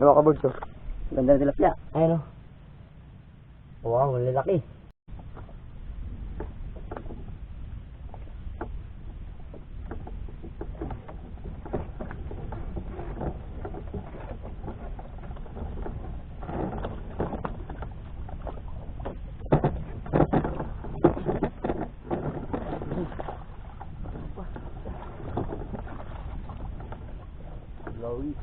Mga kaburso. Ganda na tilapia. Ayun o. Wow, lalaki. Lowy.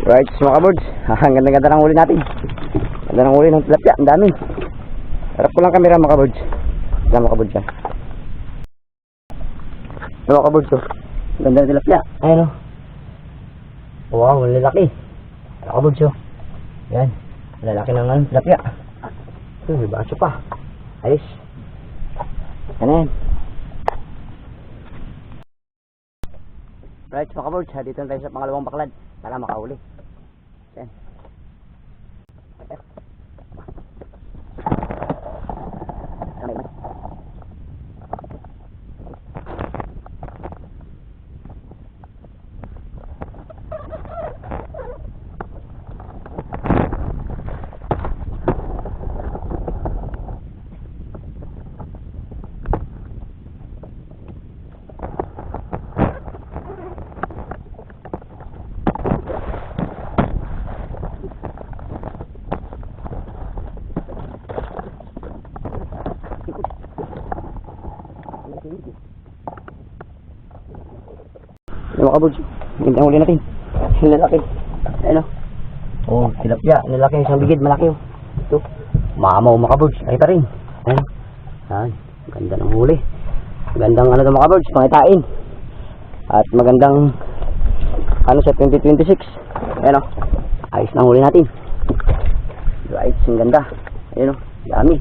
Right, mga kabords. Ang ganda-ganda ng huli natin. Ganda ng huli ng tilapia. Ang dami. Harap ko lang camera, mga kabords. Ganda mga kabords yan. Mga kabords, oh. Ganda ng tilapia. Ayun, oh. Wow, lalaki. Mga kabords, oh. Yan. Lalaki ng tilapia. May baso pa. Ayos. Yan yan. Right, mga kabords. Dito na tayo sa pangalawang baklad. Para makahuli. Yan. Mga kabords, ganda huli natin. Lalaki. Ayun o. Oh, tilapia. Lalaki. Isang bigid. Malaki o. Ito. Mamaw mga kabords. Ay pa rin. Ayun. Ayan. Ganda ng huli. Gandang ano ito mga kabords. Pangitain. At magandang ano sa 2026. Ayun o. Ayos na huli natin. Right. Ang ganda. Ayun o. Dami.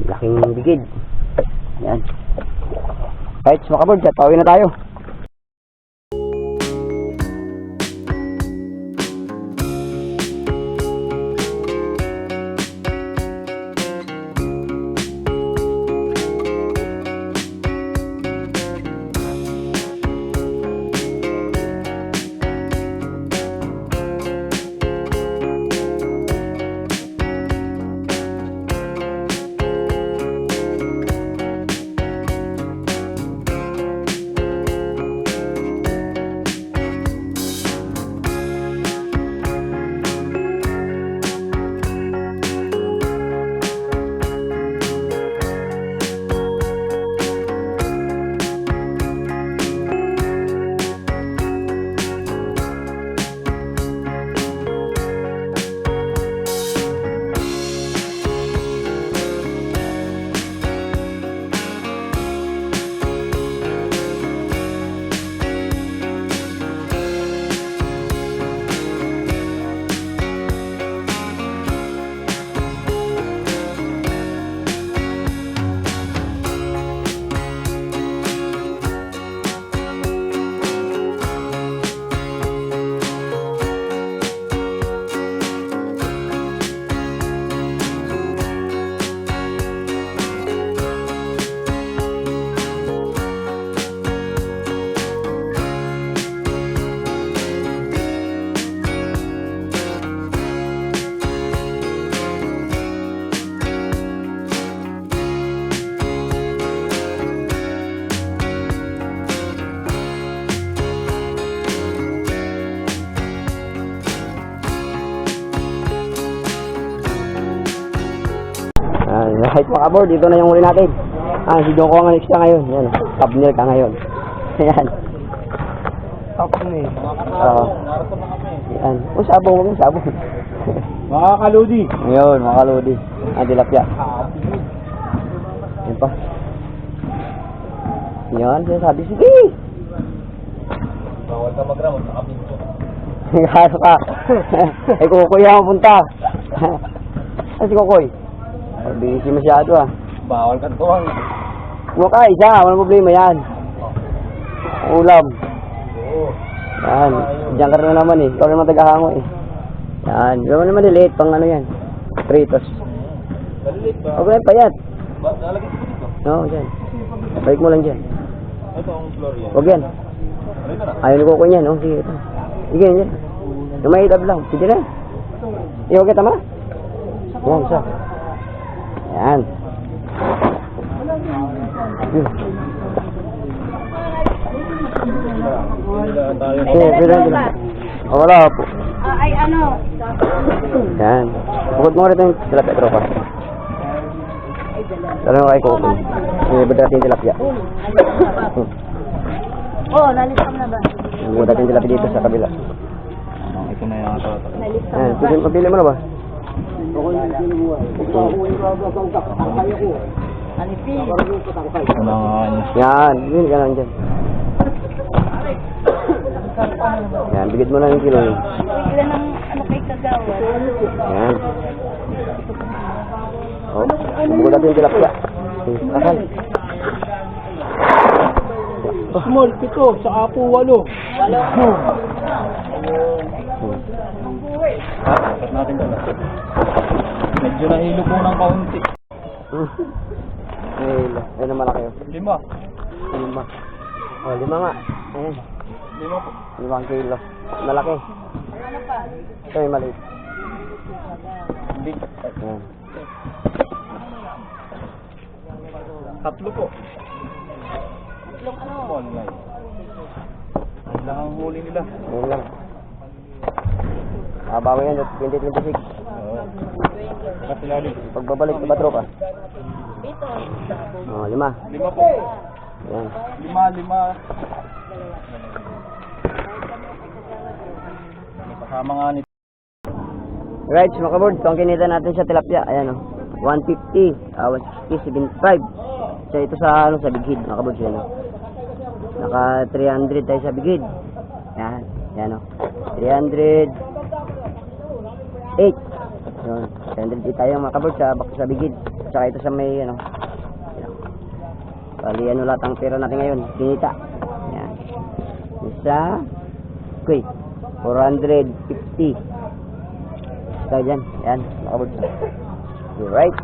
Laking bigid. Ayan. Right. Mga kabords. At pauwi na tayo. Right mga kabord, dito na yung huli natin. Si Joko ang next na ngayon. Yan, thumbnail ka ngayon. Ayan. Oo. Yan. O sabong, huwag yung sabong. Mga kaludi. Ngayon, mga kaludi. Ang tilapia. Yan pa. Yan, sinasabi, sige! Bawal ka mag-round, nakapinto. Kano ka? Ay, Kukoy ang punta. Ay, si Kukoy. Busy masyado ah. Bawal ka tuwang. Huwag ka, isa. Walang problema yan. Ulam. Oo. Yan. Diyan ka na naman eh. Ikaw naman tagahango eh. Yan. Gawin naman delete pang ano yan. Fritos. Dalilit ba? Huwag na yung payat. Ba, nalagay ko dito. Oo, dyan. Balik mo lang dyan. Ito ang floor yan. Huwag yan. Dito na. Ayaw ni Kuko niyan. Oh, sige, ito. Sige, yan. Yung may itab lang. Sige na. Iwag kita ma. Yan, isa. Yan. Wala tayo. Sige. Oh, wala po. Ay, ano? Yan. Bukod mo rin yung tilapia tropa. Dalawa kay Kuko. Ibig natin yung tilapia. Oh, nalisam na ba? Ibig natin yung tilapia dito sa kabila. Ito na yung ito. Nalisam Yan. na ba? Pili mo na ba? Alipin. Ito na nga yun. Yan. Yun ka lang dyan. Yan. Bigit mo na yung kilo. Ilan ang ano kay Kagawa? Yan. Oh, bukod natin yung tilapia. Kasal. Small, 7. Sa apo, 8. Dapat natin dala. Medyo nahilo po ng kaunti. Ayun ang malaki oh. 5. 5. Oh, 5 nga. Ayan. 5 po. 5 kilo. Malaki. Ito yung maliit. Big. Ayan. 3 po. Small lang. Ang lang ang huli nila. Ayan lang. Bago yan, 2026. Oo. Kasi lalo. Pagbabalik sa patropa. Oh, 5. 5 po. Ayan. 5. Kasama nga nito. Right, mga kabord, so ang kinita natin sa tilapia, ayan o. 150, 160, 75. So ito sa ano sa big head, mga kabord, yan o. Naka 300 tayo sa big head. Yan, yan o. 308. Yun, 308 tayo mga kabord sa big head. Tsaka ito sa may ano. Yan. Bali ano lahat ang pera natin ngayon, kinita. Yan. Isa, okay, 450. Tayo dyan. Yan. Nakabot. Alright.